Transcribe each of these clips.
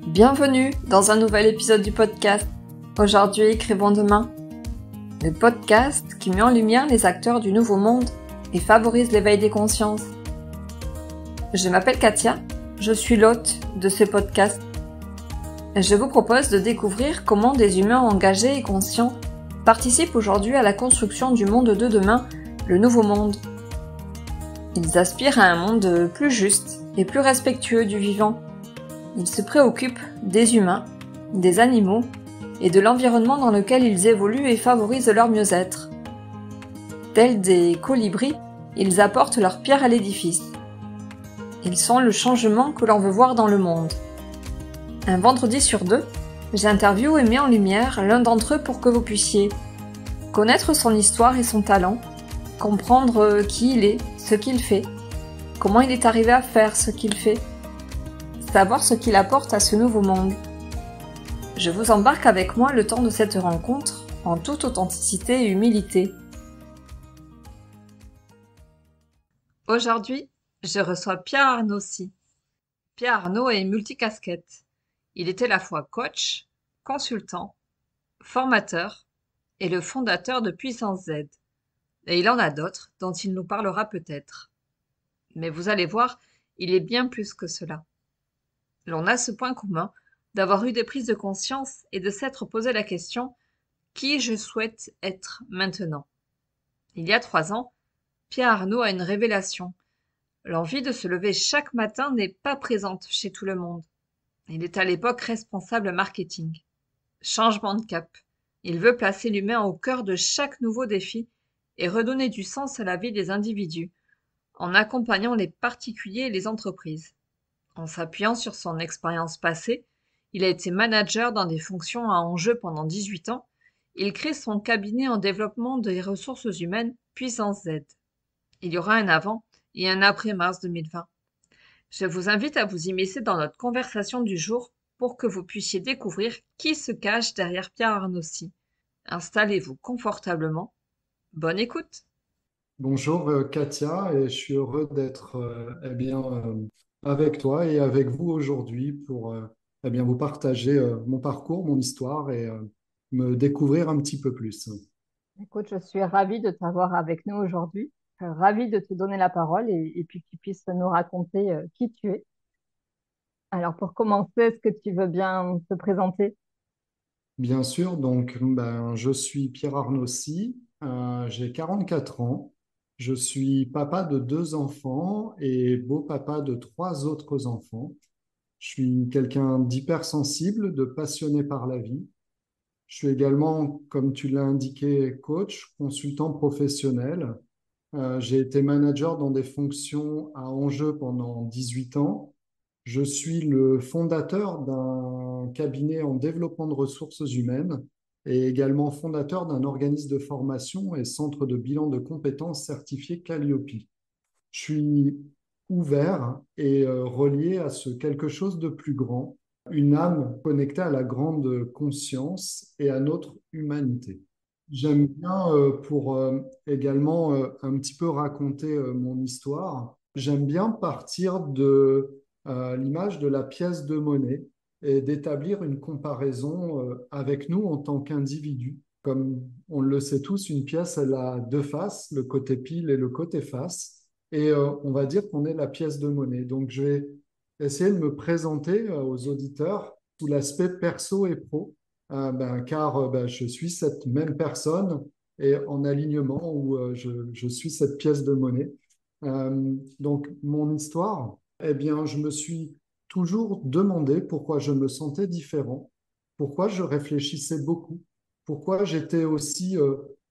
Bienvenue dans un nouvel épisode du podcast. Aujourd'hui, écrivons demain. Le podcast qui met en lumière les acteurs du nouveau monde et favorise l'éveil des consciences. Je m'appelle Katia, je suis l'hôte de ce podcast. Je vous propose de découvrir comment des humains engagés et conscients participent aujourd'hui à la construction du monde de demain, le nouveau monde. Ils aspirent à un monde plus juste et plus respectueux du vivant. Ils se préoccupent des humains, des animaux et de l'environnement dans lequel ils évoluent et favorisent leur mieux-être. Tels des colibris, ils apportent leur pierre à l'édifice. Ils sont le changement que l'on veut voir dans le monde. Un vendredi sur deux, j'interviewe et mets en lumière l'un d'entre eux pour que vous puissiez connaître son histoire et son talent, comprendre qui il est, ce qu'il fait, comment il est arrivé à faire ce qu'il fait, savoir ce qu'il apporte à ce nouveau monde. Je vous embarque avec moi le temps de cette rencontre en toute authenticité et humilité. Aujourd'hui, je reçois Pierre Arnossi. Pierre Arnaud est multicasquette. Il est à la fois coach, consultant, formateur et le fondateur de Puissance Z. Et il en a d'autres dont il nous parlera peut-être. Mais vous allez voir, il est bien plus que cela. L'on a ce point commun d'avoir eu des prises de conscience et de s'être posé la question « Qui je souhaite être maintenant ?» Il y a 3 ans, Pierre Arnaud a une révélation. L'envie de se lever chaque matin n'est pas présente chez tout le monde. Il est à l'époque responsable marketing. Changement de cap. Il veut placer l'humain au cœur de chaque nouveau défi et redonner du sens à la vie des individus en accompagnant les particuliers et les entreprises. En s'appuyant sur son expérience passée, il a été manager dans des fonctions à enjeu pendant 18 ans. Il crée son cabinet en développement des ressources humaines Puissance Z. Il y aura un avant et un après mars 2020. Je vous invite à vous immiscer dans notre conversation du jour pour que vous puissiez découvrir qui se cache derrière Pierre Arnossi. Installez-vous confortablement. Bonne écoute! Bonjour Katia, et je suis heureux d'être avec toi et avec vous aujourd'hui pour vous partager mon parcours, mon histoire et me découvrir un petit peu plus. Écoute, je suis ravie de t'avoir avec nous aujourd'hui, ravie de te donner la parole et puis que tu puisses nous raconter qui tu es. Alors pour commencer, est-ce que tu veux bien te présenter? Bien sûr, donc je suis Pierre Arnossi, j'ai 44 ans, je suis papa de 2 enfants et beau-papa de 3 autres enfants. Je suis quelqu'un d'hypersensible, de passionné par la vie. Je suis également, comme tu l'as indiqué, coach, consultant professionnel. J'ai été manager dans des fonctions à enjeu pendant 18 ans. Je suis le fondateur d'un cabinet en développement de ressources humaines et également fondateur d'un organisme de formation et centre de bilan de compétences certifié Calliope. Je suis ouvert et relié à ce quelque chose de plus grand, une âme connectée à la grande conscience et à notre humanité. J'aime bien, pour également un petit peu raconter mon histoire, j'aime bien partir de l'image de la pièce de monnaie et d'établir une comparaison avec nous en tant qu'individus. Comme on le sait tous, une pièce, elle a 2 faces, le côté pile et le côté face. Et on va dire qu'on est la pièce de monnaie. Donc, je vais essayer de me présenter aux auditeurs sous l'aspect perso et pro, car je suis cette même personne et en alignement où je suis cette pièce de monnaie. Donc, mon histoire, eh bien, je me suis toujours demandé pourquoi je me sentais différent, pourquoi je réfléchissais beaucoup, pourquoi j'étais aussi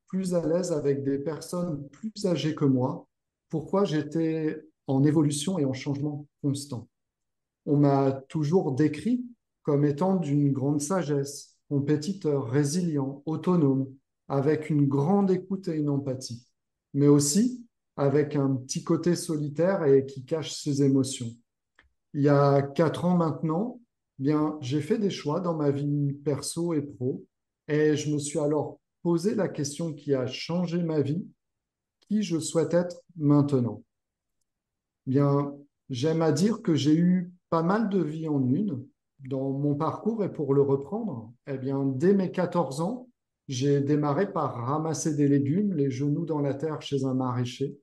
plus à l'aise avec des personnes plus âgées que moi, pourquoi j'étais en évolution et en changement constant. On m'a toujours décrit comme étant d'une grande sagesse, compétiteur, résilient, autonome, avec une grande écoute et une empathie, mais aussi avec un petit côté solitaire et qui cache ses émotions. Il y a 4 ans maintenant, bien, j'ai fait des choix dans ma vie perso et pro, et je me suis alors posé la question qui a changé ma vie, qui je souhaite être maintenant. Bien, j'aime à dire que j'ai eu pas mal de vies en une. dans mon parcours, et pour le reprendre, eh bien, dès mes 14 ans, j'ai démarré par ramasser des légumes, les genoux dans la terre chez un maraîcher.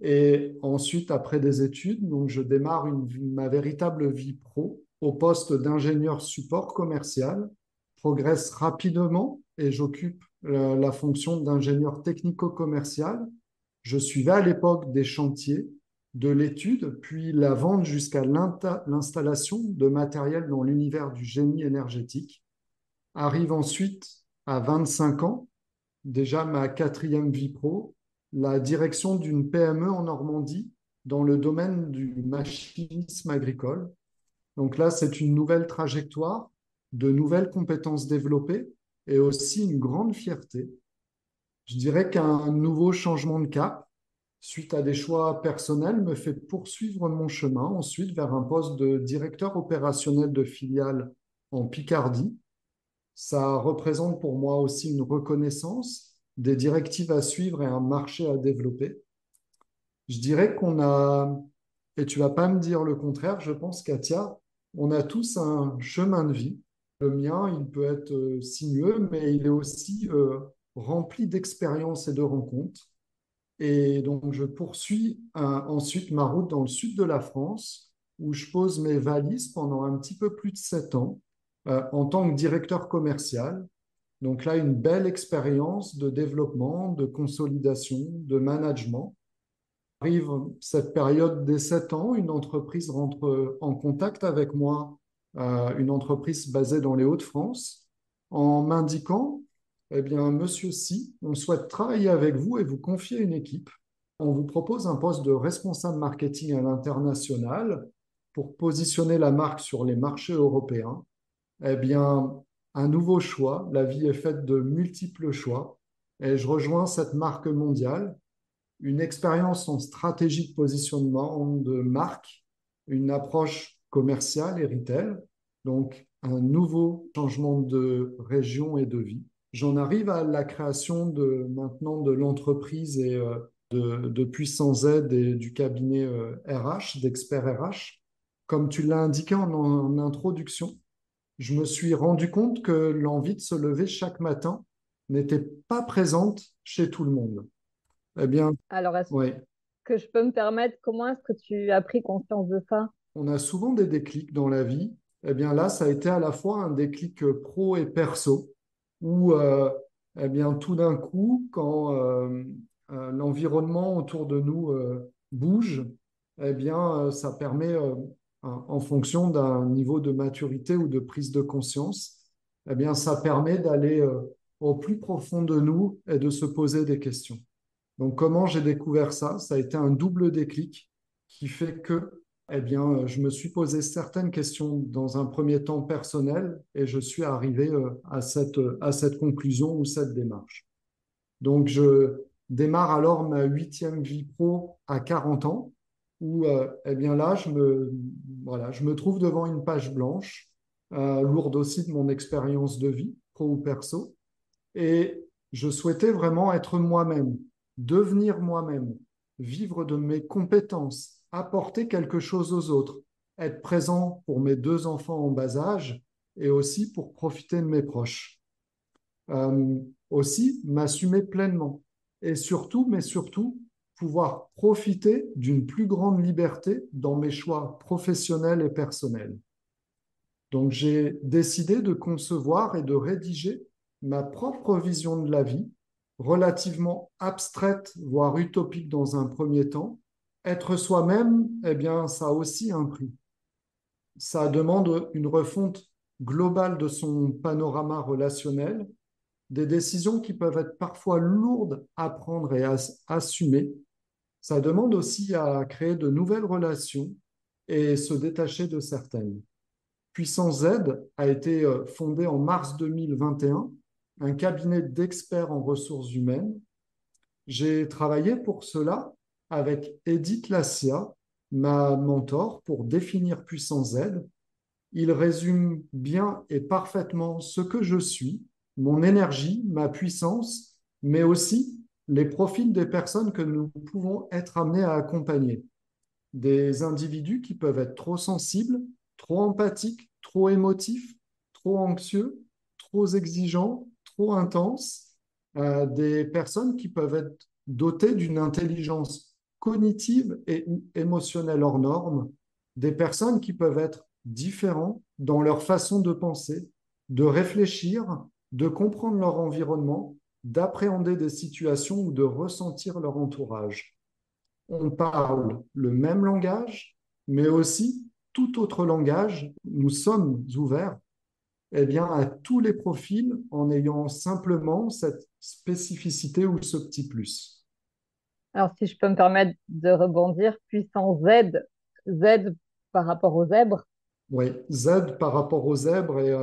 Et ensuite, après des études, donc je démarre ma véritable vie pro au poste d'ingénieur support commercial, progresse rapidement et j'occupe la fonction d'ingénieur technico-commercial. Je suivais à l'époque des chantiers, de l'étude, puis la vente jusqu'à l'installation de matériel dans l'univers du génie énergétique. Arrive ensuite à 25 ans, déjà ma quatrième vie pro, la direction d'une PME en Normandie dans le domaine du machinisme agricole. Donc là, c'est une nouvelle trajectoire, de nouvelles compétences développées et aussi une grande fierté. Je dirais qu'un nouveau changement de cap, suite à des choix personnels, me fait poursuivre mon chemin ensuite vers un poste de directeur opérationnel de filiale en Picardie. Ça représente pour moi aussi une reconnaissance, des directives à suivre et un marché à développer. Je dirais qu'on a, et tu vas pas me dire le contraire, je pense, Katia, on a tous un chemin de vie. Le mien, il peut être sinueux, mais il est aussi rempli d'expériences et de rencontres. Et donc, je poursuis ensuite ma route dans le sud de la France, où je pose mes valises pendant un petit peu plus de 7 ans en tant que directeur commercial. Donc là, une belle expérience de développement, de consolidation, de management. Arrive cette période des 7 ans, une entreprise rentre en contact avec moi, une entreprise basée dans les Hauts-de-France, en m'indiquant, eh bien, Monsieur Si, on souhaite travailler avec vous et vous confier une équipe. On vous propose un poste de responsable marketing à l'international pour positionner la marque sur les marchés européens. Eh bien, un nouveau choix. La vie est faite de multiples choix. Et je rejoins cette marque mondiale, une expérience en stratégie de positionnement de marque, une approche commerciale et retail, donc un nouveau changement de région et de vie. J'en arrive à la création de maintenant de l'entreprise et de Puissance Z et du cabinet RH, d'experts RH. Comme tu l'as indiqué en introduction, je me suis rendu compte que l'envie de se lever chaque matin n'était pas présente chez tout le monde. Eh bien, Alors, est-ce oui, que je peux me permettre, comment est-ce que tu as pris conscience de ça? on a souvent des déclics dans la vie. Eh bien, là, ça a été à la fois un déclic pro et perso, où, eh bien, tout d'un coup, quand l'environnement autour de nous bouge, eh bien, ça permet, en fonction d'un niveau de maturité ou de prise de conscience, eh bien, ça permet d'aller au plus profond de nous et de se poser des questions. Donc, comment j'ai découvert ça? Ça a été un double déclic qui fait que, eh bien, je me suis posé certaines questions dans un premier temps personnel et je suis arrivé à cette conclusion ou cette démarche. Donc, je démarre alors ma huitième vie pro à 40 ans où, eh bien là, voilà, je me trouve devant une page blanche, lourde aussi de mon expérience de vie, pro ou perso. Et je souhaitais vraiment être moi-même, devenir moi-même, vivre de mes compétences, apporter quelque chose aux autres, être présent pour mes deux enfants en bas âge et aussi pour profiter de mes proches. Aussi, m'assumer pleinement et surtout, mais surtout, pouvoir profiter d'une plus grande liberté dans mes choix professionnels et personnels. Donc, j'ai décidé de concevoir et de rédiger ma propre vision de la vie, relativement abstraite, voire utopique dans un premier temps. Être soi-même, eh bien, ça a aussi un prix. Ça demande une refonte globale de son panorama relationnel, des décisions qui peuvent être parfois lourdes à prendre et à assumer. Ça demande aussi à créer de nouvelles relations et se détacher de certaines. Puissance Z a été fondé en mars 2021, un cabinet d'experts en ressources humaines. J'ai travaillé pour cela avec Edith Lassia, ma mentor, pour définir Puissance Z. Il résume bien et parfaitement ce que je suis, mon énergie, ma puissance, mais aussi les profils des personnes que nous pouvons être amenés à accompagner. Des individus qui peuvent être trop sensibles, trop empathiques, trop émotifs, trop anxieux, trop exigeants, trop intenses, des personnes qui peuvent être dotées d'une intelligence cognitive et émotionnelle hors norme, des personnes qui peuvent être différentes dans leur façon de penser, de réfléchir, de comprendre leur environnement, d'appréhender des situations ou de ressentir leur entourage. On parle le même langage, mais aussi tout autre langage. Nous sommes ouverts bien, à tous les profils en ayant simplement cette spécificité ou ce petit plus. Alors, si je peux me permettre de rebondir, puissance Z, Z par rapport aux zèbres. Oui, Z par rapport aux zèbres et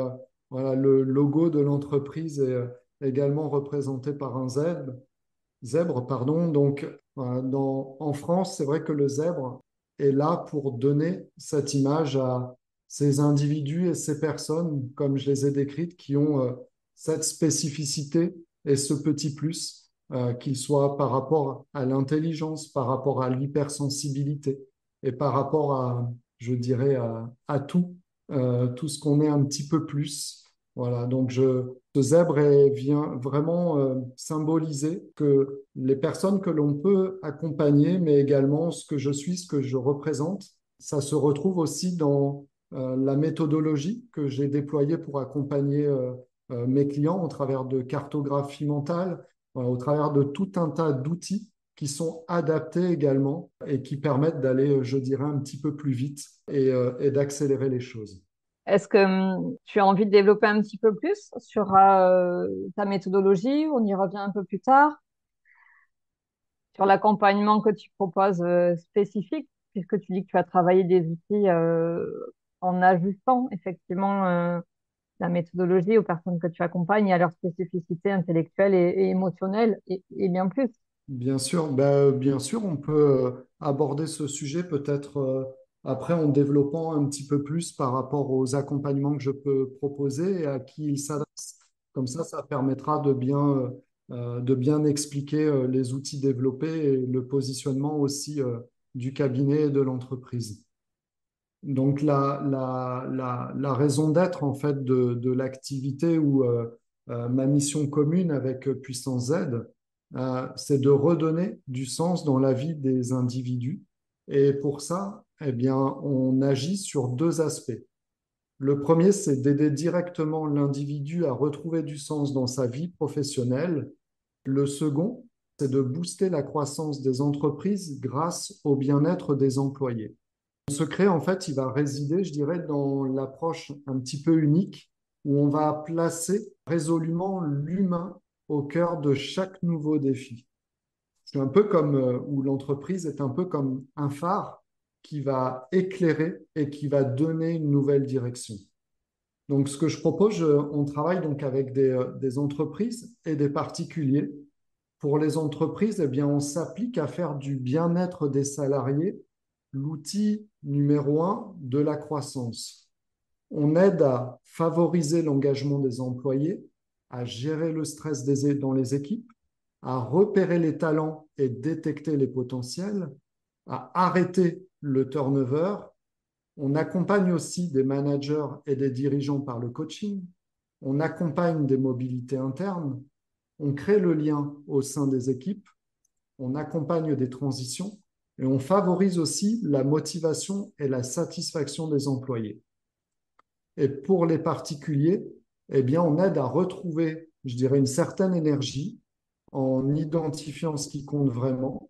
voilà, le logo de l'entreprise est également représenté par un zèbre, pardon. Donc, en France, c'est vrai que le zèbre est là pour donner cette image à ces individus et ces personnes, comme je les ai décrites, qui ont cette spécificité et ce petit plus, qu'il soit par rapport à l'intelligence, par rapport à l'hypersensibilité et par rapport à, je dirais, à tout ce qu'on est un petit peu plus. Voilà, donc ce zèbre vient vraiment symboliser que les personnes que l'on peut accompagner, mais également ce que je suis, ce que je représente, ça se retrouve aussi dans la méthodologie que j'ai déployée pour accompagner mes clients au travers de cartographie mentale, au travers de tout un tas d'outils qui sont adaptés également et qui permettent d'aller, je dirais, un petit peu plus vite et d'accélérer les choses. Est-ce que tu as envie de développer un petit peu plus sur ta méthodologie? On y revient un peu plus tard. Sur l'accompagnement que tu proposes spécifique, puisque tu dis que tu as travaillé des outils en ajustant effectivement la méthodologie aux personnes que tu accompagnes et à leurs spécificités intellectuelles et émotionnelles et bien plus. Bien sûr, on peut aborder ce sujet peut-être après en développant un petit peu plus par rapport aux accompagnements que je peux proposer et à qui ils s'adressent. Comme ça permettra de bien expliquer les outils développés et le positionnement aussi du cabinet et de l'entreprise. Donc la raison d'être en fait de l'activité ou ma mission commune avec Puissance Z, c'est de redonner du sens dans la vie des individus. Et pour ça, eh bien, on agit sur deux aspects. Le premier, c'est d'aider directement l'individu à retrouver du sens dans sa vie professionnelle. Le second, c'est de booster la croissance des entreprises grâce au bien-être des employés. Le secret, en fait, il va résider, je dirais, dans l'approche un petit peu unique où on va placer résolument l'humain au cœur de chaque nouveau défi. C'est un peu comme où l'entreprise est un peu comme un phare qui va éclairer et qui va donner une nouvelle direction. Donc, ce que je propose, on travaille donc avec des entreprises et des particuliers. Pour les entreprises, eh bien, on s'applique à faire du bien-être des salariés l'outil numéro un de la croissance. On aide à favoriser l'engagement des employés, à gérer le stress dans les équipes, à repérer les talents et détecter les potentiels, à arrêter le turnover. On accompagne aussi des managers et des dirigeants par le coaching. On accompagne des mobilités internes. On crée le lien au sein des équipes. On accompagne des transitions et on favorise aussi la motivation et la satisfaction des employés. Et pour les particuliers, eh bien, on aide à retrouver, je dirais, une certaine énergie en identifiant ce qui compte vraiment.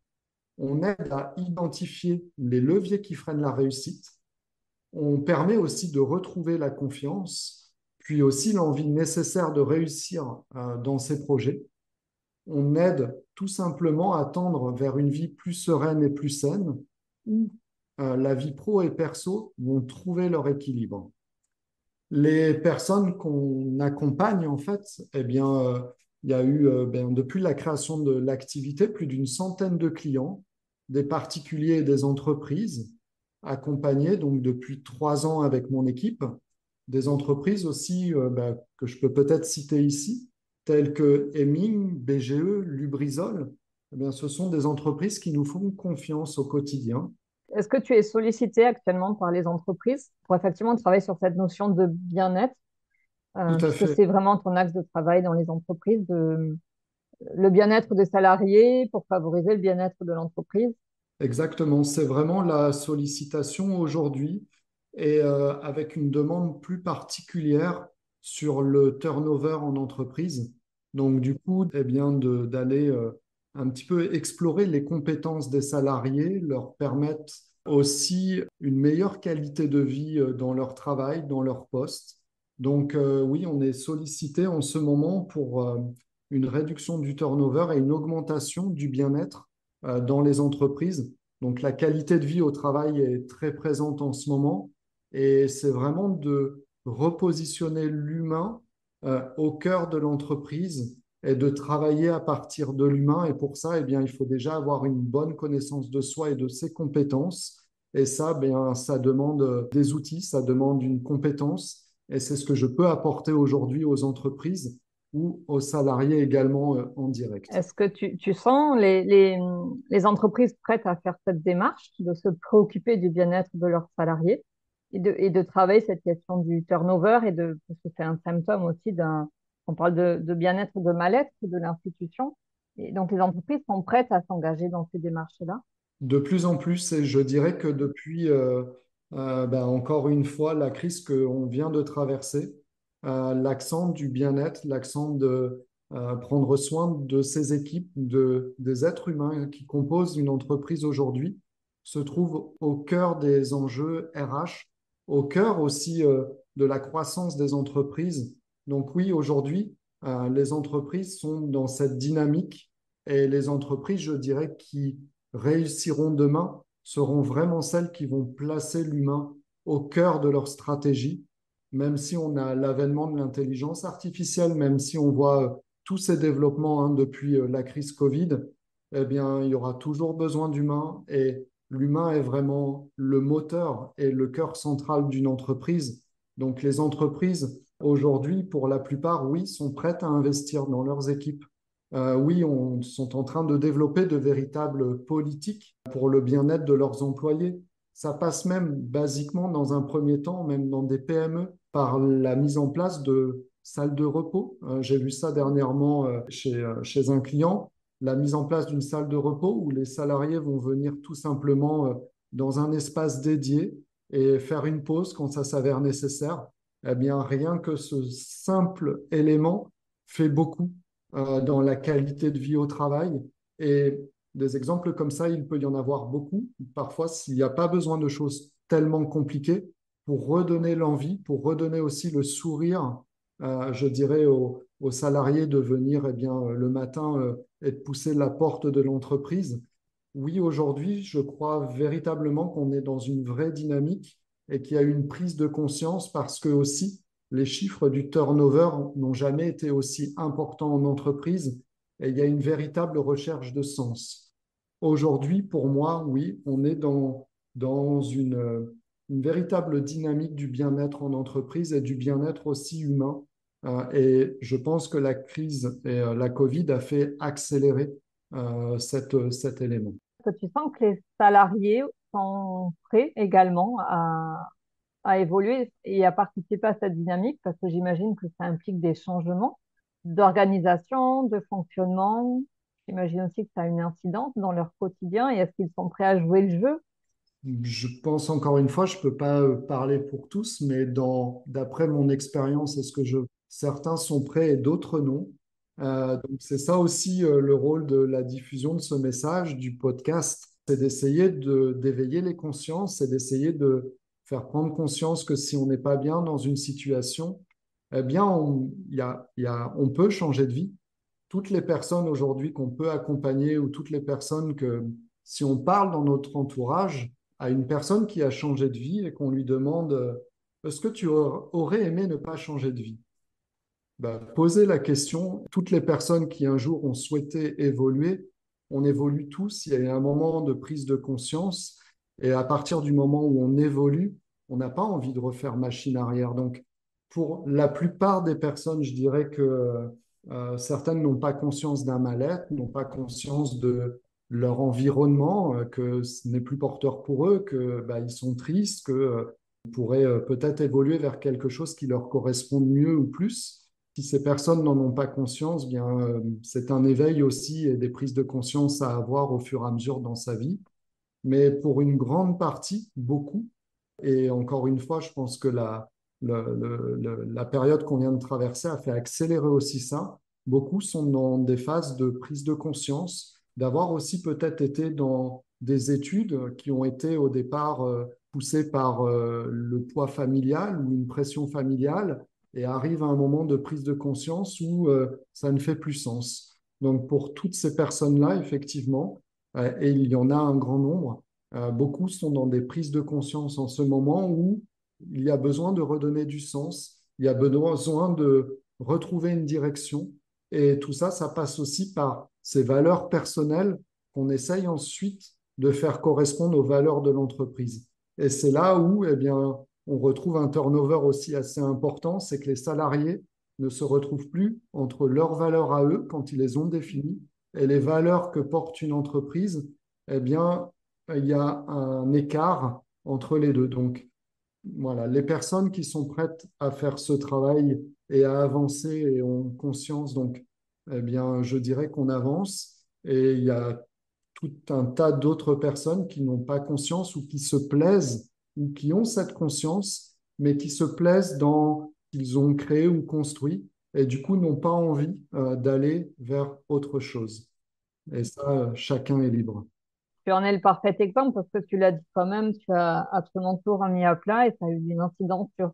On aide à identifier les leviers qui freinent la réussite. On permet aussi de retrouver la confiance, puis aussi l'envie nécessaire de réussir dans ces projets. On aide tout simplement à tendre vers une vie plus sereine et plus saine, où la vie pro et perso vont trouver leur équilibre. Les personnes qu'on accompagne, en fait, eh bien, il y a eu, depuis la création de l'activité, plus d'une centaine de clients, des particuliers et des entreprises, accompagnés donc depuis 3 ans avec mon équipe, des entreprises aussi que je peux peut-être citer ici, telles que Hemming, BGE, Lubrizol. Eh bien, ce sont des entreprises qui nous font confiance au quotidien Est-ce que tu es sollicité actuellement par les entreprises pour effectivement travailler sur cette notion de bien-être, Tout à puisque fait. c'est vraiment ton axe de travail dans les entreprises, le bien-être des salariés pour favoriser le bien-être de l'entreprise? Exactement, c'est vraiment la sollicitation aujourd'hui et avec une demande plus particulière sur le turnover en entreprise. Donc du coup, eh bien d'aller un petit peu explorer les compétences des salariés, leur permettre aussi une meilleure qualité de vie dans leur travail, dans leur poste. Donc oui, on est sollicité en ce moment pour une réduction du turnover et une augmentation du bien-être dans les entreprises. Donc la qualité de vie au travail est très présente en ce moment et c'est vraiment de repositionner l'humain au cœur de l'entreprise et de travailler à partir de l'humain. Et pour ça, eh bien, il faut déjà avoir une bonne connaissance de soi et de ses compétences. Et ça, bien, ça demande des outils, ça demande une compétence. Et c'est ce que je peux apporter aujourd'hui aux entreprises ou aux salariés également en direct. Est-ce que tu sens les entreprises prêtes à faire cette démarche de se préoccuper du bien-être de leurs salariés et de travailler cette question du turnover parce que c'est un symptôme aussi on parle de bien-être, de mal-être de l'institution. Et donc les entreprises sont prêtes à s'engager dans ces démarches-là. De plus en plus, et je dirais que depuis, ben, encore une fois, la crise qu'on vient de traverser, l'accent du bien-être, l'accent de prendre soin de ces équipes, des êtres humains qui composent une entreprise aujourd'hui, se trouve au cœur des enjeux RH, au cœur aussi de la croissance des entreprises. Donc oui, aujourd'hui, les entreprises sont dans cette dynamique et les entreprises, je dirais, qui réussiront demain seront vraiment celles qui vont placer l'humain au cœur de leur stratégie, même si on a l'avènement de l'intelligence artificielle, même si on voit tous ces développements depuis la crise Covid, eh bien, il y aura toujours besoin d'humains et l'humain est vraiment le moteur et le cœur central d'une entreprise. Donc, les entreprises, aujourd'hui, pour la plupart, oui, sont prêtes à investir dans leurs équipes. Oui, on sont en train de développer de véritables politiques pour le bien-être de leurs employés. Ça passe même basiquement dans un premier temps, même dans des PME, par la mise en place de salles de repos. J'ai vu ça dernièrement chez un client, la mise en place d'une salle de repos où les salariés vont venir tout simplement dans un espace dédié et faire une pause quand ça s'avère nécessaire. Eh bien, rien que ce simple élément fait beaucoup dans la qualité de vie au travail. Et des exemples comme ça, il peut y en avoir beaucoup. Parfois, s'il n'y a pas besoin de choses tellement compliquées pour redonner l'envie, pour redonner aussi le sourire, je dirais, aux salariés de venir eh bien, le matin et de pousser la porte de l'entreprise. Oui, aujourd'hui, je crois véritablement qu'on est dans une vraie dynamique et qu'il y a une prise de conscience parce que aussi, les chiffres du turnover n'ont jamais été aussi importants en entreprise et il y a une véritable recherche de sens. Aujourd'hui, pour moi, oui, on est dans une véritable dynamique du bien-être en entreprise et du bien-être aussi humain. Et je pense que la crise et la Covid a fait accélérer cet élément. Est-ce que tu sens que les salariés sont prêts également à évoluer et à participer à cette dynamique parce que j'imagine que ça implique des changements d'organisation, de fonctionnement. J'imagine aussi que ça a une incidence dans leur quotidien et est-ce qu'ils sont prêts à jouer le jeu? Je pense encore une fois, je ne peux pas parler pour tous, mais d'après mon expérience, certains sont prêts et d'autres non. Donc c'est ça aussi le rôle de la diffusion de ce message, du podcast, c'est d'essayer d'éveiller les consciences et d'essayer de faire prendre conscience que si on n'est pas bien dans une situation, eh bien on peut changer de vie. Toutes les personnes aujourd'hui qu'on peut accompagner ou toutes les personnes que, si on parle dans notre entourage à une personne qui a changé de vie et qu'on lui demande est-ce que tu aurais aimé ne pas changer de vie? Ben, poser la question, toutes les personnes qui un jour ont souhaité évoluer, on évolue tous, il y a un moment de prise de conscience et à partir du moment où on évolue, on n'a pas envie de refaire machine arrière. Donc, pour la plupart des personnes, je dirais que certaines n'ont pas conscience d'un mal-être, n'ont pas conscience leur environnement, que ce n'est plus porteur pour eux, que ils sont tristes, qu'ils pourraient peut-être évoluer vers quelque chose qui leur corresponde mieux ou plus. Si ces personnes n'en ont pas conscience, bien, c'est un éveil aussi et des prises de conscience à avoir au fur et à mesure dans sa vie. Mais pour une grande partie, beaucoup, et encore une fois, je pense que la période qu'on vient de traverser a fait accélérer aussi ça. Beaucoup sont dans des phases de prise de conscience, d'avoir aussi peut-être été dans des études qui ont été au départ poussées par le poids familial ou une pression familiale et arrive à un moment de prise de conscience où ça ne fait plus sens. Donc pour toutes ces personnes-là, effectivement, et il y en a un grand nombre, beaucoup sont dans des prises de conscience en ce moment où il y a besoin de redonner du sens, il y a besoin de retrouver une direction. Et tout ça, ça passe aussi par ces valeurs personnelles qu'on essaye ensuite de faire correspondre aux valeurs de l'entreprise. Et c'est là où, eh bien, on retrouve un turnover aussi assez important, c'est que les salariés ne se retrouvent plus entre leurs valeurs à eux quand ils les ont définies et les valeurs que porte une entreprise, eh bien, il y a un écart entre les deux. Donc, voilà, les personnes qui sont prêtes à faire ce travail et à avancer et ont conscience, donc, eh bien, je dirais qu'on avance. Et il y a tout un tas d'autres personnes qui n'ont pas conscience ou qui se plaisent ou qui ont cette conscience, mais qui se plaisent dans ce qu'ils ont créé ou construit et du coup n'ont pas envie d'aller vers autre chose. Et ça, chacun est libre. Tu en es le parfait exemple parce que tu l'as dit quand même, tu as absolument tout remis à plat et ça a eu une incidence sur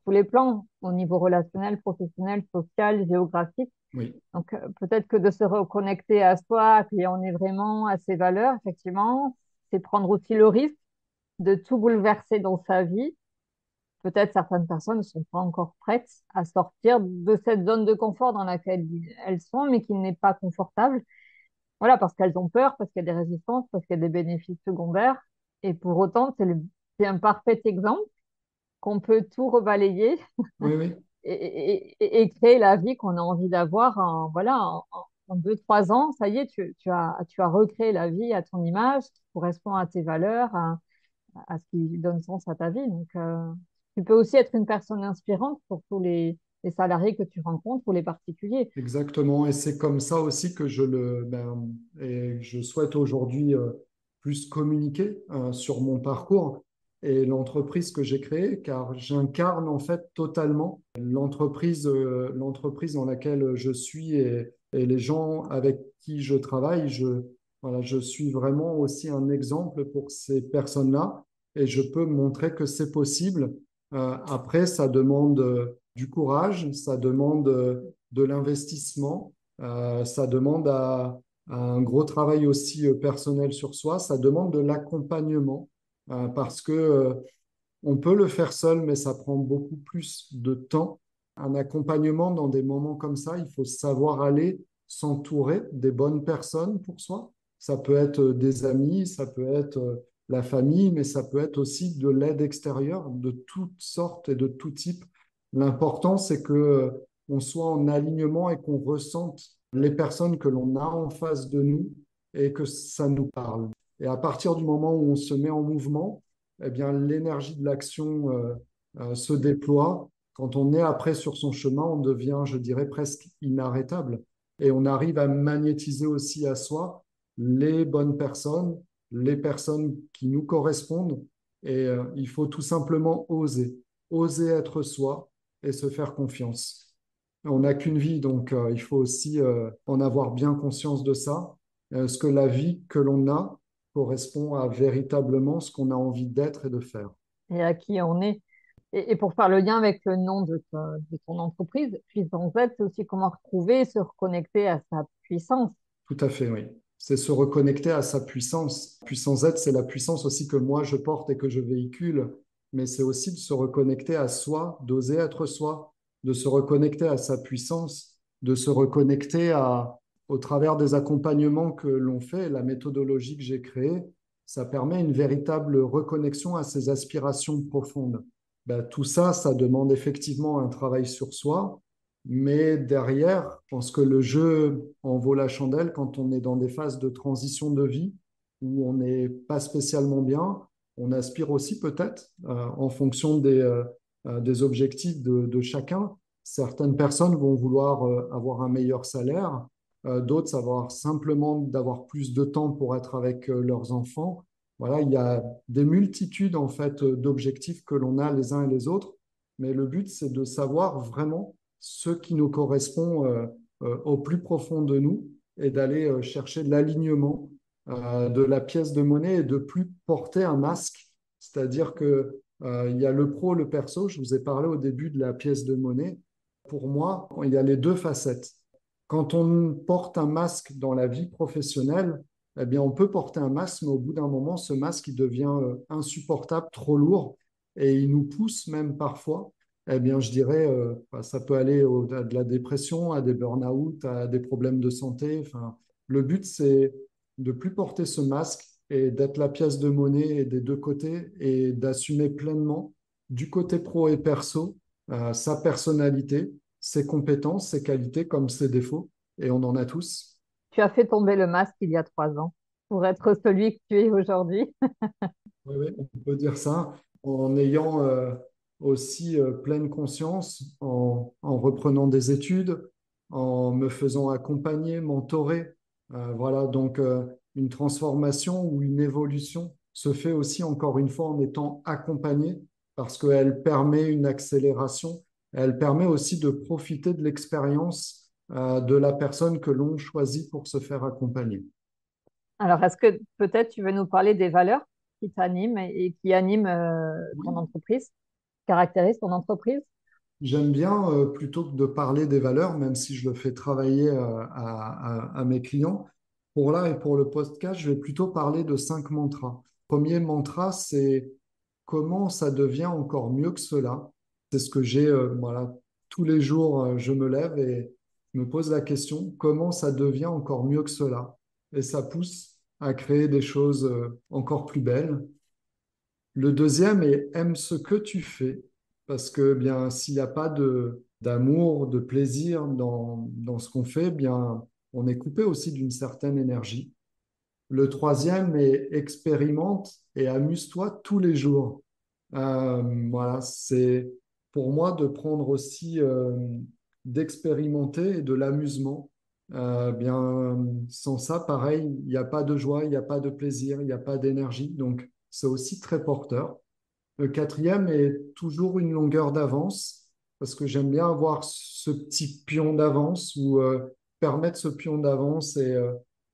tous les plans, au niveau relationnel, professionnel, social, géographique. Oui, Donc, peut-être que de se reconnecter à soi, à qui on est vraiment, à ses valeurs, effectivement, c'est prendre aussi le risque de tout bouleverser dans sa vie. Peut-être certaines personnes ne sont pas encore prêtes à sortir de cette zone de confort dans laquelle elles sont, mais qui n'est pas confortable. Voilà, parce qu'elles ont peur, parce qu'il y a des résistances, parce qu'il y a des bénéfices secondaires. Et pour autant, c'est un parfait exemple qu'on peut tout rebalayer oui, oui. et créer la vie qu'on a envie d'avoir voilà, en 2, 3 ans. Ça y est, tu as recréé la vie à ton image, qui correspond à tes valeurs, à ce qui donne sens à ta vie. Donc, tu peux aussi être une personne inspirante pour tous les salariés que tu rencontres ou les particuliers. Exactement, et c'est comme ça aussi que et je souhaite aujourd'hui plus communiquer sur mon parcours et l'entreprise que j'ai créée, car j'incarne en fait totalement l'entreprise dans laquelle je suis et les gens avec qui je travaille. Voilà, je suis vraiment aussi un exemple pour ces personnes-là et je peux montrer que c'est possible. Après, ça demande du courage, ça demande de l'investissement. Ça demande à un gros travail aussi personnel sur soi. Ça demande de l'accompagnement parce que on peut le faire seul, mais ça prend beaucoup plus de temps. Un accompagnement dans des moments comme ça, il faut savoir aller s'entourer des bonnes personnes pour soi. Ça peut être des amis, ça peut être la famille, mais ça peut être aussi de l'aide extérieure de toutes sortes et de tout type. L'important, c'est que on soit en alignement et qu'on ressente les personnes que l'on a en face de nous et que ça nous parle. Et à partir du moment où on se met en mouvement, eh bien, l'énergie de l'action se déploie. Quand on est après sur son chemin, on devient, je dirais, presque inarrêtable. Et on arrive à magnétiser aussi à soi les bonnes personnes, les personnes qui nous correspondent. Et il faut tout simplement oser, oser être soi et se faire confiance. On n'a qu'une vie, donc il faut aussi en avoir bien conscience de ça. Ce que la vie que l'on a correspond à véritablement ce qu'on a envie d'être et de faire. Et à qui on est. Et pour faire le lien avec le nom de ton entreprise, Puissance Z, c'est aussi comment retrouver et se reconnecter à sa puissance. Tout à fait, oui. C'est se reconnecter à sa puissance. Puissance Z, c'est la puissance aussi que moi je porte et que je véhicule, mais c'est aussi de se reconnecter à soi, d'oser être soi, de se reconnecter à sa puissance, de se reconnecter au travers des accompagnements que l'on fait, la méthodologie que j'ai créée, ça permet une véritable reconnexion à ses aspirations profondes. Ben, tout ça, ça demande effectivement un travail sur soi, Mais derrière, je pense que le jeu en vaut la chandelle quand on est dans des phases de transition de vie où on n'est pas spécialement bien. On aspire aussi peut-être en fonction des objectifs de chacun. Certaines personnes vont vouloir avoir un meilleur salaire, d'autres savoir simplement d'avoir plus de temps pour être avec leurs enfants. Voilà, il y a des multitudes en fait d'objectifs que l'on a les uns et les autres, mais le but c'est de savoir vraiment ce qui nous correspond au plus profond de nous et d'aller chercher de l'alignement de la pièce de monnaie et de plus porter un masque. C'est-à-dire que il y a le pro, le perso. Je vous ai parlé au début de la pièce de monnaie. Pour moi, il y a les deux facettes. Quand on porte un masque dans la vie professionnelle, eh bien, on peut porter un masque, mais au bout d'un moment, ce masque il devient insupportable, trop lourd, et il nous pousse même parfois. Eh bien, je dirais, ça peut aller à de la dépression, à des burn-out, à des problèmes de santé. Enfin, le but, c'est de plus porter ce masque et d'être la pièce de monnaie des deux côtés et d'assumer pleinement, du côté pro et perso, sa personnalité, ses compétences, ses qualités comme ses défauts, et on en a tous. Tu as fait tomber le masque il y a 3 ans pour être celui que tu es aujourd'hui. Oui, oui, on peut dire ça, en ayant aussi pleine conscience, en reprenant des études, en me faisant accompagner, mentorer. Voilà, donc une transformation ou une évolution se fait aussi, encore une fois, en étant accompagné parce qu'elle permet une accélération. Elle permet aussi de profiter de l'expérience de la personne que l'on choisit pour se faire accompagner. Alors, est-ce que peut-être tu veux nous parler des valeurs qui t'animent et qui animent ton Oui. entreprise, caractérisent ton entreprise? J'aime bien, plutôt que de parler des valeurs, même si je le fais travailler à mes clients, pour là et pour le podcast, je vais plutôt parler de 5 mantras. Premier mantra, c'est comment ça devient encore mieux que cela. C'est ce que j'ai, voilà, tous les jours, je me lève et je me pose la question, comment ça devient encore mieux que cela? Et ça pousse à créer des choses, encore plus belles. Le deuxième est aime ce que tu fais, parce que bien s'il n'y a pas d'amour, de plaisir dans ce qu'on fait, bien on est coupé aussi d'une certaine énergie. Le troisième est expérimente et amuse-toi tous les jours. Voilà, c'est pour moi de prendre aussi d'expérimenter et de l'amusement. Bien, sans ça, pareil, il n'y a pas de joie, il n'y a pas de plaisir, il n'y a pas d'énergie. Donc, c'est aussi très porteur. Le quatrième est toujours une longueur d'avance, parce que j'aime bien avoir ce petit pion d'avance ou permettre ce pion d'avance et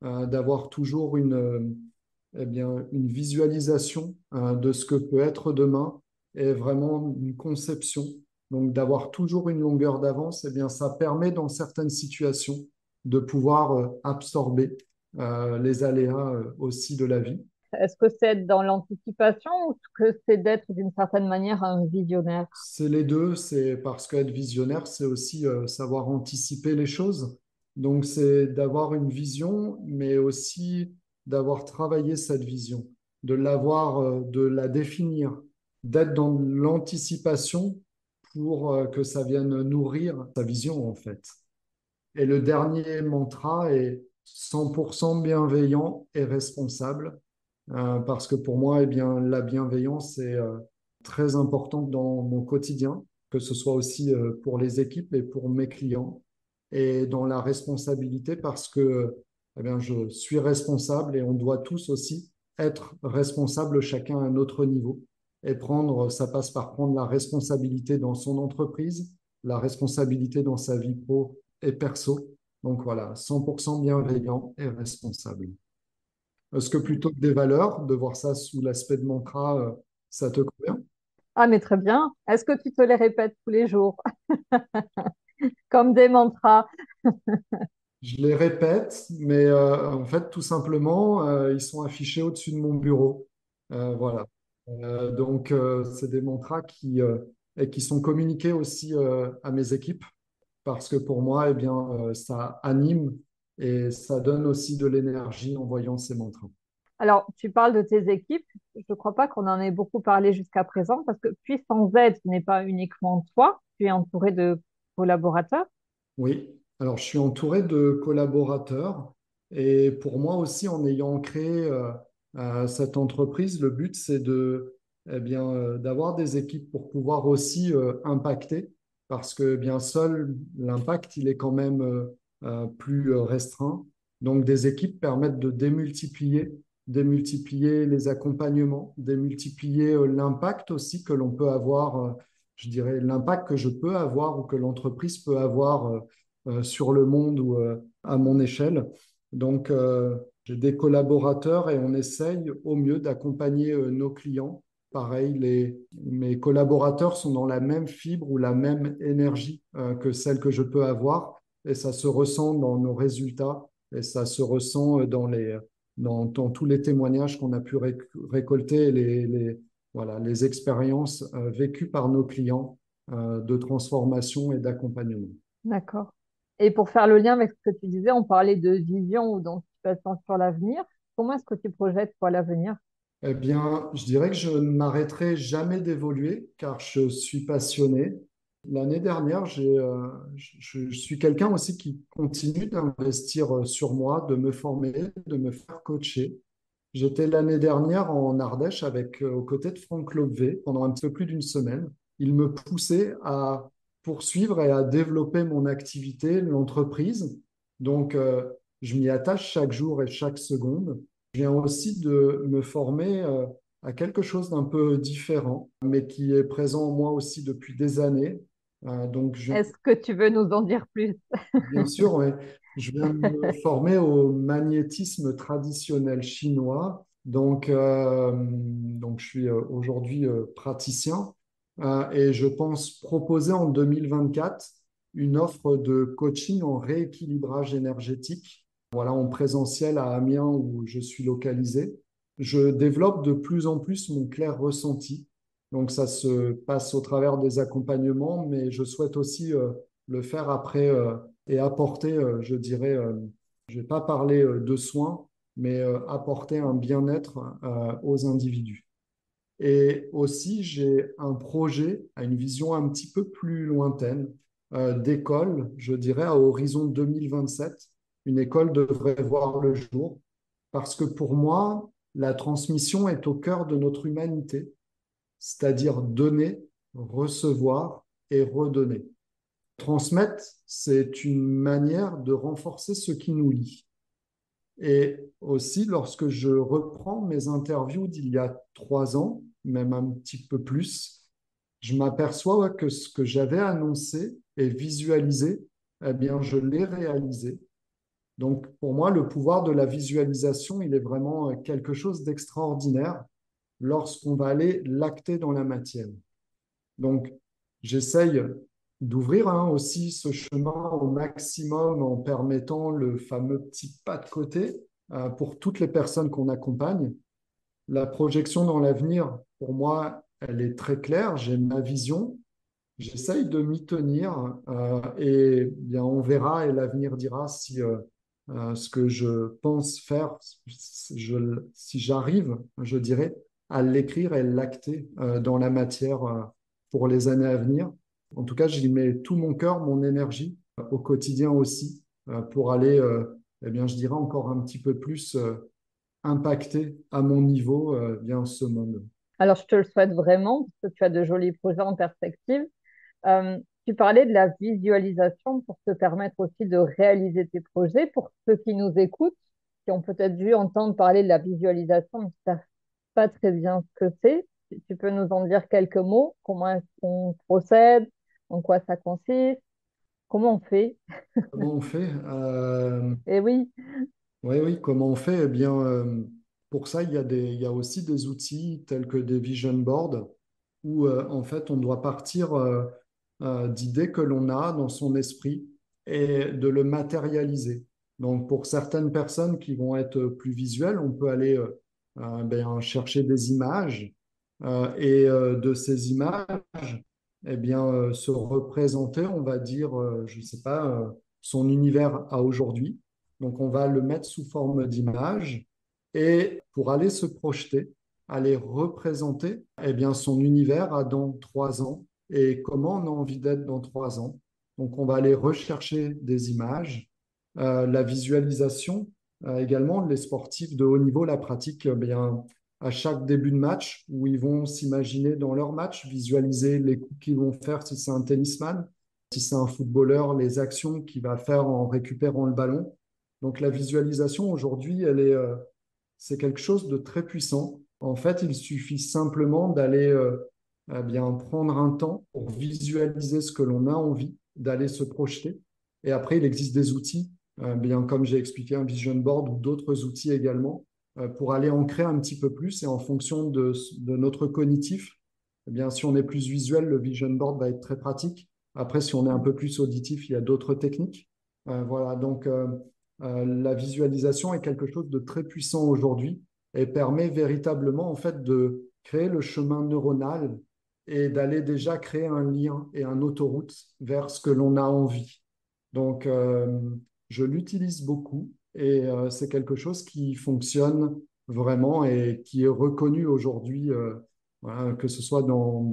d'avoir toujours eh bien, une visualisation de ce que peut être demain et vraiment une conception. Donc d'avoir toujours une longueur d'avance, eh bien, ça permet dans certaines situations de pouvoir absorber les aléas aussi de la vie. Est-ce que c'est être dans l'anticipation ou que c'est d'être d'une certaine manière un visionnaire? C'est les deux, c'est parce qu'être visionnaire, c'est aussi savoir anticiper les choses. Donc, c'est d'avoir une vision, mais aussi d'avoir travaillé cette vision, de l'avoir, de la définir, d'être dans l'anticipation pour que ça vienne nourrir sa vision, en fait. Et le dernier mantra est 100% bienveillant et responsable, parce que pour moi, eh bien, la bienveillance est très importante dans mon quotidien, que ce soit aussi pour les équipes et pour mes clients, et dans la responsabilité, parce que eh bien, je suis responsable et on doit tous aussi être responsables chacun à notre niveau. Et prendre, ça passe par prendre la responsabilité dans son entreprise, la responsabilité dans sa vie pro et perso. Donc voilà, 100% bienveillant et responsable. Est-ce que plutôt que des valeurs, de voir ça sous l'aspect de mantra, ça te convient? Ah, mais très bien. Est-ce que tu te les répètes tous les jours comme des mantras? Je les répète, mais en fait, tout simplement, ils sont affichés au-dessus de mon bureau. Voilà. Donc, c'est des mantras et qui sont communiqués aussi à mes équipes, parce que pour moi, eh bien, ça anime et ça donne aussi de l'énergie en voyant ces mantras. Alors, tu parles de tes équipes. Je ne crois pas qu'on en ait beaucoup parlé jusqu'à présent parce que Puissance Z, ce n'est pas uniquement toi, tu es entouré de collaborateurs. Oui, alors je suis entouré de collaborateurs et pour moi aussi, en ayant créé cette entreprise, le but c'est d'avoir des équipes pour pouvoir aussi impacter parce que bien seul, l'impact il est quand même plus restreint. Donc des équipes permettent de démultiplier les accompagnements, démultiplier l'impact aussi que l'on peut avoir, je dirais l'impact que je peux avoir ou que l'entreprise peut avoir sur le monde ou à mon échelle. Donc, j'ai des collaborateurs et on essaye au mieux d'accompagner nos clients. Pareil, mes collaborateurs sont dans la même fibre ou la même énergie que celle que je peux avoir et ça se ressent dans nos résultats et ça se ressent dans tous les témoignages qu'on a pu récolter et voilà, les expériences vécues par nos clients de transformation et d'accompagnement. D'accord. Et pour faire le lien avec ce que tu disais, on parlait de vision ou d'anticipation sur l'avenir. Comment est-ce que tu projettes pour l'avenir? Eh bien, je dirais que je ne m'arrêterai jamais d'évoluer car je suis passionné. L'année dernière, je suis quelqu'un aussi qui continue d'investir sur moi, de me former, de me faire coacher. J'étais l'année dernière en Ardèche aux côtés de Franck Lobvé pendant un petit peu plus d'une semaine. Il me poussait à poursuivre et à développer mon activité, l'entreprise. Donc, je m'y attache chaque jour et chaque seconde. Je viens aussi de me former à quelque chose d'un peu différent, mais qui est présent en moi aussi depuis des années. Donc, Est-ce que tu veux nous en dire plus? bien sûr, ouais. Je viens de me former au magnétisme traditionnel chinois. Donc je suis aujourd'hui praticien et je pense proposer en 2024 une offre de coaching en rééquilibrage énergétique, voilà, en présentiel à Amiens où je suis localisé. Je développe de plus en plus mon clair ressenti. Donc ça se passe au travers des accompagnements, mais je souhaite aussi le faire après et apporter, je dirais, je ne vais pas parler de soins, mais apporter un bien-être aux individus. Et aussi, j'ai un projet à une vision un petit peu plus lointaine d'école, je dirais à horizon 2027. Une école devrait voir le jour parce que pour moi, la transmission est au cœur de notre humanité, c'est-à-dire donner, recevoir et redonner. Transmettre, c'est une manière de renforcer ce qui nous lie. Et aussi, lorsque je reprends mes interviews d'il y a 3 ans, même un petit peu plus, je m'aperçois que ce que j'avais annoncé et visualisé, eh bien, je l'ai réalisé. Donc, pour moi, le pouvoir de la visualisation, il est vraiment quelque chose d'extraordinaire lorsqu'on va aller l'acter dans la matière. Donc, j'essaye d'ouvrir aussi ce chemin au maximum en permettant le fameux petit pas de côté pour toutes les personnes qu'on accompagne. La projection dans l'avenir, pour moi, elle est très claire. J'ai ma vision. J'essaye de m'y tenir et bien, on verra et l'avenir dira si ce que je pense faire, si j'arrive, je dirais, à l'écrire et l'acter dans la matière pour les années à venir. En tout cas, j'y mets tout mon cœur, mon énergie au quotidien aussi pour aller, eh bien, je dirais encore un petit peu plus impacter à mon niveau bien ce monde. Alors, je te le souhaite vraiment, parce que tu as de jolis projets en perspective. Euh, Tu parlais de la visualisation pour te permettre aussi de réaliser tes projets. Pour ceux qui nous écoutent, qui ont peut-être dû entendre parler de la visualisation, mais qui ne savent pas très bien ce que c'est, tu peux nous en dire quelques mots? Comment est-ce qu'on procède? En quoi ça consiste? Comment on fait? Comment on fait Eh oui, Oui, oui, comment on fait? Eh bien, pour ça, il y a aussi des outils tels que des vision boards où, en fait, on doit partir d'idées que l'on a dans son esprit et de le matérialiser. Donc, pour certaines personnes qui vont être plus visuelles, on peut aller chercher des images et de ces images, eh bien, se représenter, on va dire, je ne sais pas, son univers à aujourd'hui. Donc, on va le mettre sous forme d'image et pour aller se projeter, aller représenter eh bien, son univers à dans 3 ans et comment on a envie d'être dans 3 ans. Donc, on va aller rechercher des images. La visualisation, également, les sportifs de haut niveau la pratiquent bien à chaque début de match où ils vont s'imaginer dans leur match, visualiser les coups qu'ils vont faire si c'est un tennisman, si c'est un footballeur, les actions qu'il va faire en récupérant le ballon. Donc la visualisation aujourd'hui, c'est quelque chose de très puissant. En fait, il suffit simplement d'aller bien prendre un temps pour visualiser ce que l'on a envie, d'aller se projeter. Et après, il existe des outils, bien comme j'ai expliqué, un vision board ou d'autres outils également, pour aller ancrer un petit peu plus. Et en fonction de notre cognitif, eh bien, si on est plus visuel, le vision board va être très pratique. Après, si on est un peu plus auditif, il y a d'autres techniques. Voilà, donc la visualisation est quelque chose de très puissant aujourd'hui et permet véritablement en fait de créer le chemin neuronal et d'aller déjà créer un lien et un autoroute vers ce que l'on a envie. Donc, je l'utilise beaucoup et c'est quelque chose qui fonctionne vraiment et qui est reconnu aujourd'hui, voilà, que ce soit dans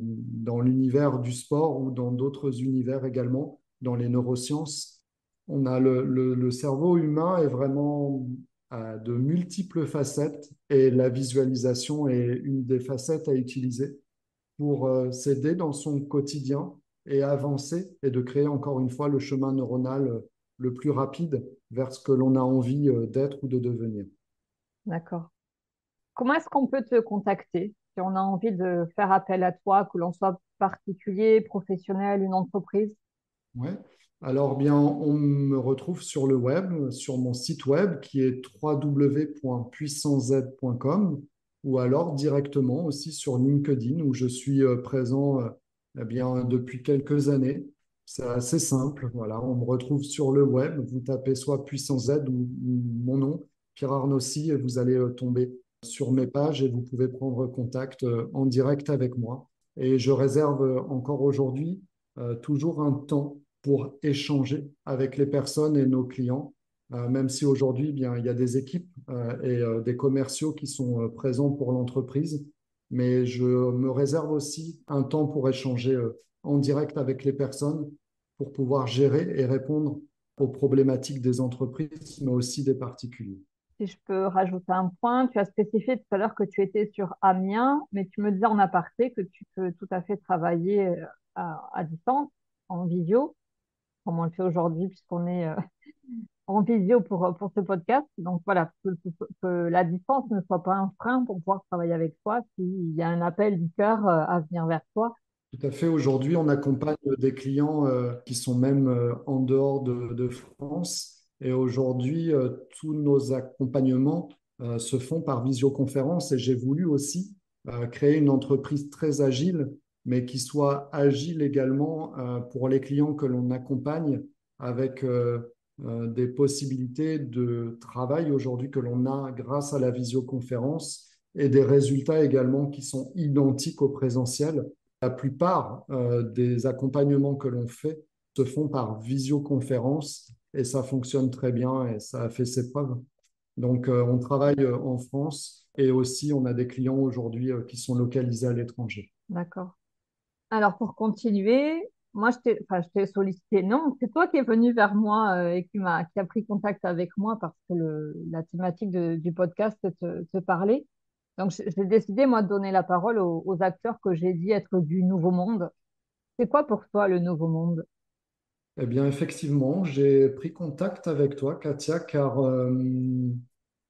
l'univers du sport ou dans d'autres univers également, dans les neurosciences. On a le cerveau humain est vraiment de multiples facettes et la visualisation est une des facettes à utiliser pour s'aider dans son quotidien et avancer et de créer encore une fois le chemin neuronal le plus rapide vers ce que l'on a envie d'être ou de devenir. D'accord. Comment est-ce qu'on peut te contacter si on a envie de faire appel à toi, que l'on soit particulier, professionnel, une entreprise? Ouais. Alors bien, on me retrouve sur le web, sur mon site web qui est www.puissanceZ.com ou alors directement aussi sur LinkedIn où je suis présent eh bien, depuis quelques années. C'est assez simple. Voilà, on me retrouve sur le web. Vous tapez soit Puissance Z ou mon nom, Pierre Arnossi, et vous allez tomber sur mes pages et vous pouvez prendre contact en direct avec moi. Et je réserve encore aujourd'hui toujours un temps pour échanger avec les personnes et nos clients, même si aujourd'hui, bien, il y a des équipes et des commerciaux qui sont présents pour l'entreprise, mais je me réserve aussi un temps pour échanger en direct avec les personnes pour pouvoir gérer et répondre aux problématiques des entreprises, mais aussi des particuliers. Si je peux rajouter un point, tu as spécifié tout à l'heure que tu étais sur Amiens, mais tu me disais en aparté que tu peux tout à fait travailler à distance, en visio, comme on le fait aujourd'hui puisqu'on est en visio pour ce podcast. Donc voilà, que la distance ne soit pas un frein pour pouvoir travailler avec toi s'il y a un appel du cœur à venir vers toi. Tout à fait. Aujourd'hui, on accompagne des clients qui sont même en dehors de France. Et aujourd'hui, tous nos accompagnements se font par visioconférence. Et j'ai voulu aussi créer une entreprise très agile, mais qui soit agile également pour les clients que l'on accompagne avec des possibilités de travail aujourd'hui que l'on a grâce à la visioconférence et des résultats également qui sont identiques au présentiel. La plupart des accompagnements que l'on fait se font par visioconférence et ça fonctionne très bien et ça a fait ses preuves. Donc, on travaille en France et aussi on a des clients aujourd'hui qui sont localisés à l'étranger. D'accord. Alors, pour continuer, moi, enfin, je t'ai sollicité. Non, c'est toi qui es venu vers moi et qui a pris contact avec moi parce que la thématique du podcast te parlait. Donc, j'ai décidé, moi, de donner la parole aux acteurs que j'ai dit être du nouveau monde. C'est quoi pour toi le nouveau monde? Eh bien, effectivement, j'ai pris contact avec toi, Katia, car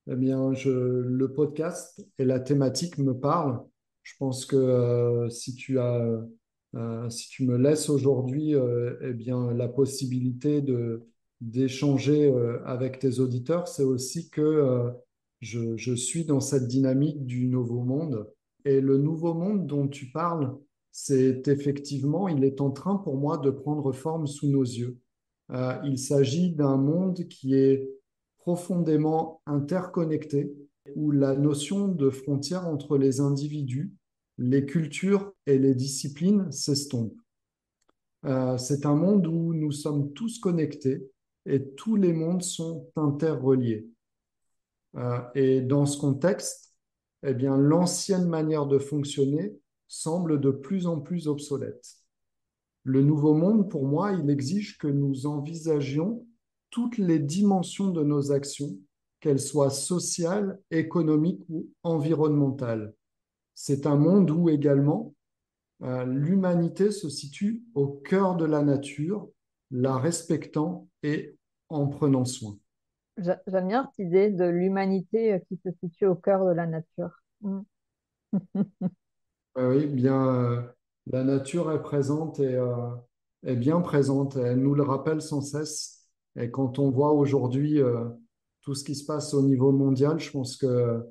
eh bien, le podcast et la thématique me parlent. Je pense que si tu me laisses aujourd'hui eh bien, la possibilité d'échanger avec tes auditeurs, c'est aussi que je suis dans cette dynamique du nouveau monde. Et le nouveau monde dont tu parles, c'est effectivement, il est en train pour moi de prendre forme sous nos yeux. Il s'agit d'un monde qui est profondément interconnecté, où la notion de frontière entre les individus, les cultures et les disciplines s'estompe. C'est un monde où nous sommes tous connectés et tous les mondes sont interreliés. Et dans ce contexte, eh bien, l'ancienne manière de fonctionner semble de plus en plus obsolète. Le nouveau monde, pour moi, il exige que nous envisagions toutes les dimensions de nos actions, qu'elles soient sociales, économiques ou environnementales. C'est un monde où également l'humanité se situe au cœur de la nature, la respectant et en prenant soin. J'aime bien cette idée de l'humanité qui se situe au cœur de la nature. Mm. Oui, bien, la nature est présente et est bien présente. Elle nous le rappelle sans cesse. Et quand on voit aujourd'hui tout ce qui se passe au niveau mondial, je pense que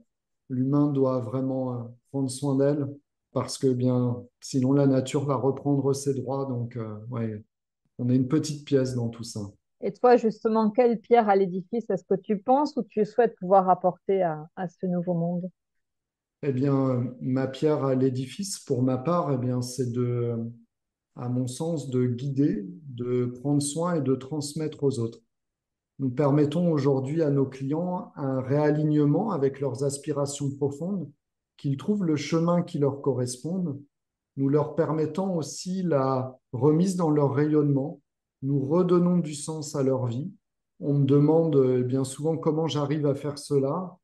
l'humain doit vraiment prendre soin d'elle parce que bien, sinon la nature va reprendre ses droits. Donc, ouais, on est une petite pièce dans tout ça. Et toi, justement, quelle pierre à l'édifice est-ce que tu penses ou tu souhaites pouvoir apporter à ce nouveau monde? Eh bien, ma pierre à l'édifice, pour ma part, eh bien, c'est à mon sens, de guider, de prendre soin et de transmettre aux autres. Nous permettons aujourd'hui à nos clients un réalignement avec leurs aspirations profondes, qu'ils trouvent le chemin qui leur corresponde. Nous leur permettons aussi la remise dans leur rayonnement. Nous redonnons du sens à leur vie. On me demande bien souvent comment j'arrive à faire cela.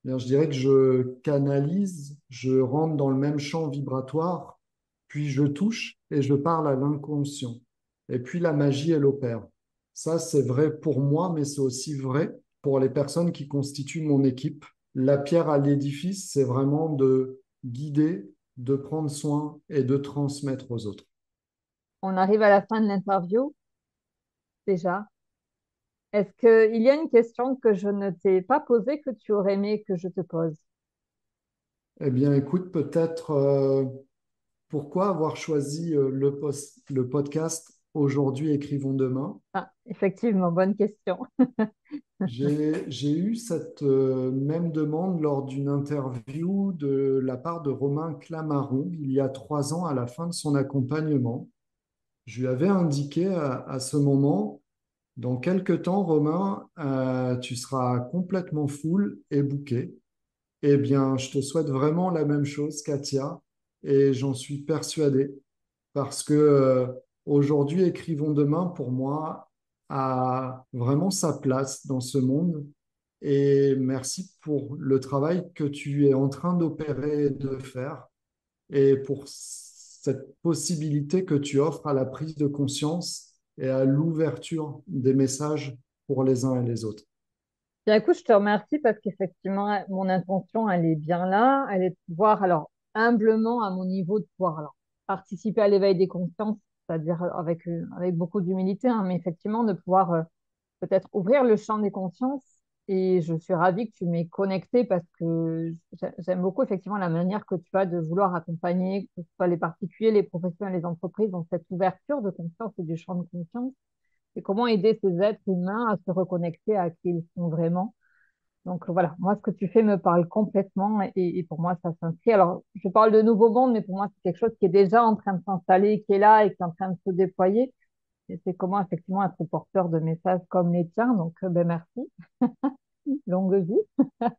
Bien, je dirais que je canalise, je rentre dans le même champ vibratoire, puis je touche et je parle à l'inconscient. Et puis la magie, elle opère. Ça, c'est vrai pour moi, mais c'est aussi vrai pour les personnes qui constituent mon équipe. La pierre à l'édifice, c'est vraiment de guider, de prendre soin et de transmettre aux autres. On arrive à la fin de l'interview déjà. Est-ce qu'il y a une question que je ne t'ai pas posée que tu aurais aimé que je te pose? Eh bien, écoute, peut-être pourquoi avoir choisi le podcast Aujourd'hui, écrivons demain. Ah, effectivement, bonne question. J'ai eu cette même demande lors d'une interview de la part de Romain Clamaron il y a 3 ans à la fin de son accompagnement. Je lui avais indiqué à ce moment, dans quelques temps, Romain, tu seras complètement full et booké. Eh bien, je te souhaite vraiment la même chose, Katia, et j'en suis persuadé, parce que aujourd'hui, Écrivons demain, pour moi, a vraiment sa place dans ce monde. Et merci pour le travail que tu es en train d'opérer et de faire, et pour cette possibilité que tu offres à la prise de conscience et à l'ouverture des messages pour les uns et les autres. Bien, écoute, je te remercie parce qu'effectivement, mon intention, elle est bien là. Elle est de pouvoir, alors, humblement, à mon niveau, de pouvoir alors, participer à l'éveil des consciences, c'est-à-dire avec beaucoup d'humilité, hein, mais effectivement, de pouvoir peut-être ouvrir le champ des consciences. Et je suis ravie que tu m'aies connecté parce que j'aime beaucoup effectivement la manière que tu as de vouloir accompagner, que ce soit les particuliers, les professionnels, les entreprises, dans cette ouverture de conscience et du champ de conscience. Et comment aider ces êtres humains à se reconnecter à qui ils sont vraiment. Donc voilà, moi, ce que tu fais me parle complètement et pour moi, ça s'inscrit. Alors, je parle de nouveau monde, mais pour moi, c'est quelque chose qui est déjà en train de s'installer, qui est là et qui est en train de se déployer. Et c'est comment effectivement être porteur de messages comme les tiens. Donc, ben, merci. Longue vie.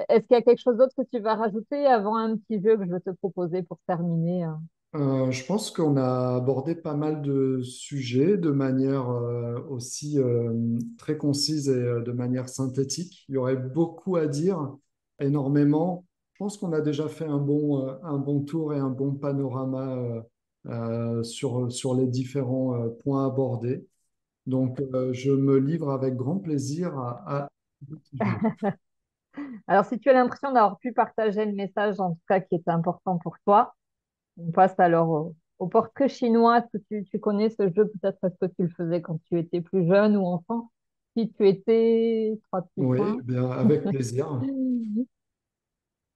Est-ce qu'il y a quelque chose d'autre que tu vas rajouter avant un petit jeu que je vais te proposer pour terminer? Je pense qu'on a abordé pas mal de sujets de manière aussi très concise et de manière synthétique. Il y aurait beaucoup à dire, énormément. Je pense qu'on a déjà fait un bon tour et un bon panorama sur les différents points abordés. Donc, je me livre avec grand plaisir à ce petit jeu. Alors, si tu as l'impression d'avoir pu partager le message, en tout cas, qui était important pour toi, on passe alors au portrait chinois. Est-ce que tu connais ce jeu? Peut-être est-ce que tu le faisais quand tu étais plus jeune ou enfant? Si tu étais, trois petits Oui, points. eh bien, avec plaisir.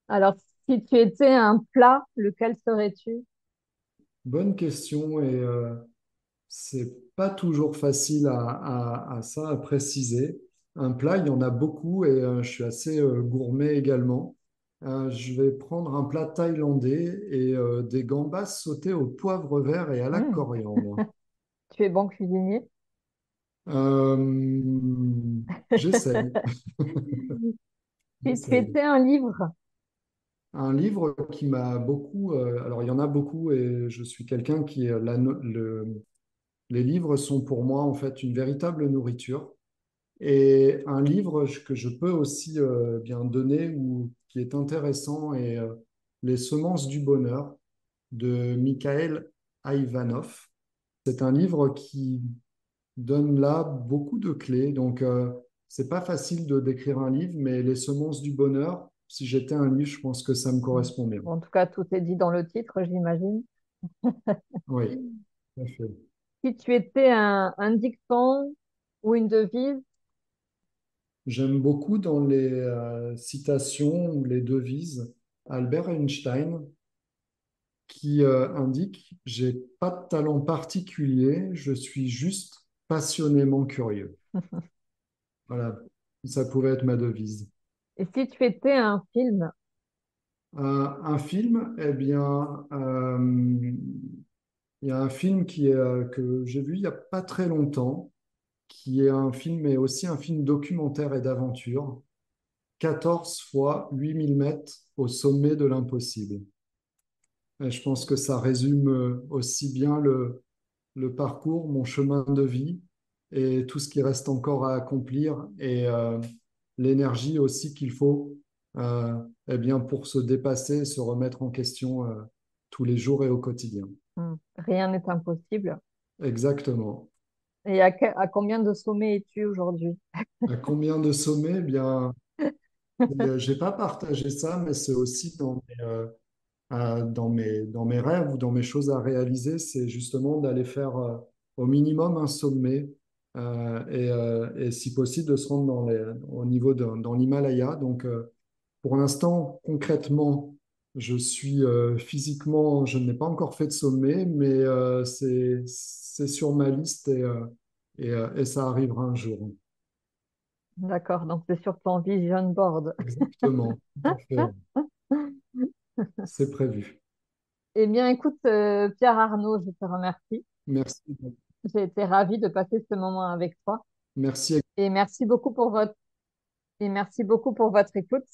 Alors, si tu étais un plat, lequel serais-tu? Bonne question et c'est pas toujours facile à ça, à préciser. Un plat, il y en a beaucoup et je suis assez gourmet également. Je vais prendre un plat thaïlandais et des gambas sautées au poivre vert et à la Hmm, coriandre. tu es bon cuisinier. J'essaye. Si tu J'essaye. étais un livre, Un livre qui m'a beaucoup, alors il y en a beaucoup et je suis quelqu'un qui, les livres sont pour moi en fait une véritable nourriture. Et un livre que je peux aussi bien donner ou qui est intéressant est Les semences du bonheur de Mikhail Ivanov. C'est un livre qui donne là beaucoup de clés. Donc, c'est pas facile de décrire un livre, mais Les semences du bonheur, si j'étais un livre, je pense que ça me correspond bien. En tout cas, tout est dit dans le titre, j'imagine. Oui, tout à fait. Si tu étais un dicton ou une devise, J'aime beaucoup dans les citations ou les devises Albert Einstein qui indique, j'ai pas de talent particulier, je suis juste passionnément curieux. Voilà, ça pouvait être ma devise. et si tu étais un film, Un film, eh bien, il y a un film que j'ai vu il n'y a pas très longtemps, qui est un film, mais aussi un film documentaire et d'aventure, 14 fois 8000 mètres au sommet de l'impossible. Et je pense que ça résume aussi bien le parcours, mon chemin de vie et tout ce qui reste encore à accomplir et l'énergie aussi qu'il faut eh bien, pour se dépasser, se remettre en question tous les jours et au quotidien. rien n'est impossible. Exactement. Et à combien de sommets es-tu aujourd'hui? À combien de sommets? Eh bien, j'ai pas partagé ça, mais c'est aussi dans mes rêves ou dans mes choses à réaliser, c'est justement d'aller faire au minimum un sommet et si possible de se rendre au niveau dans l'Himalaya. Donc, pour l'instant, concrètement, je suis physiquement, je n'ai pas encore fait de sommet, mais c'est sur ma liste et ça arrivera un jour. D'accord, donc c'est sur ton vision board. Exactement. Tout à fait. C'est prévu. Eh bien, écoute, Pierre Arnaud, je te remercie. Merci. J'ai été ravie de passer ce moment avec toi. Merci. Et merci beaucoup pour votre écoute.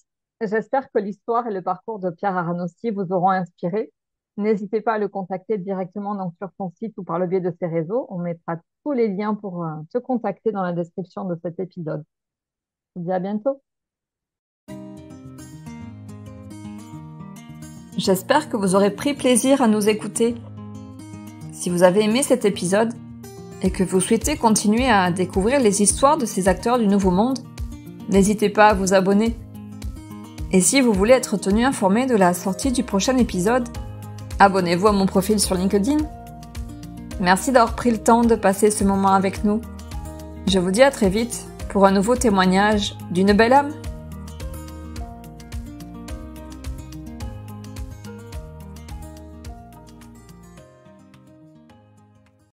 J'espère que l'histoire et le parcours de Pierre Aranossi vous auront inspiré. N'hésitez pas à le contacter directement donc, sur son site ou par le biais de ses réseaux. On mettra tous les liens pour te contacter dans la description de cet épisode. Je vous dis à bientôt. J'espère que vous aurez pris plaisir à nous écouter. Si vous avez aimé cet épisode et que vous souhaitez continuer à découvrir les histoires de ces acteurs du Nouveau Monde, n'hésitez pas à vous abonner. Et si vous voulez être tenu informé de la sortie du prochain épisode, abonnez-vous à mon profil sur LinkedIn. Merci d'avoir pris le temps de passer ce moment avec nous. Je vous dis à très vite pour un nouveau témoignage d'une belle âme.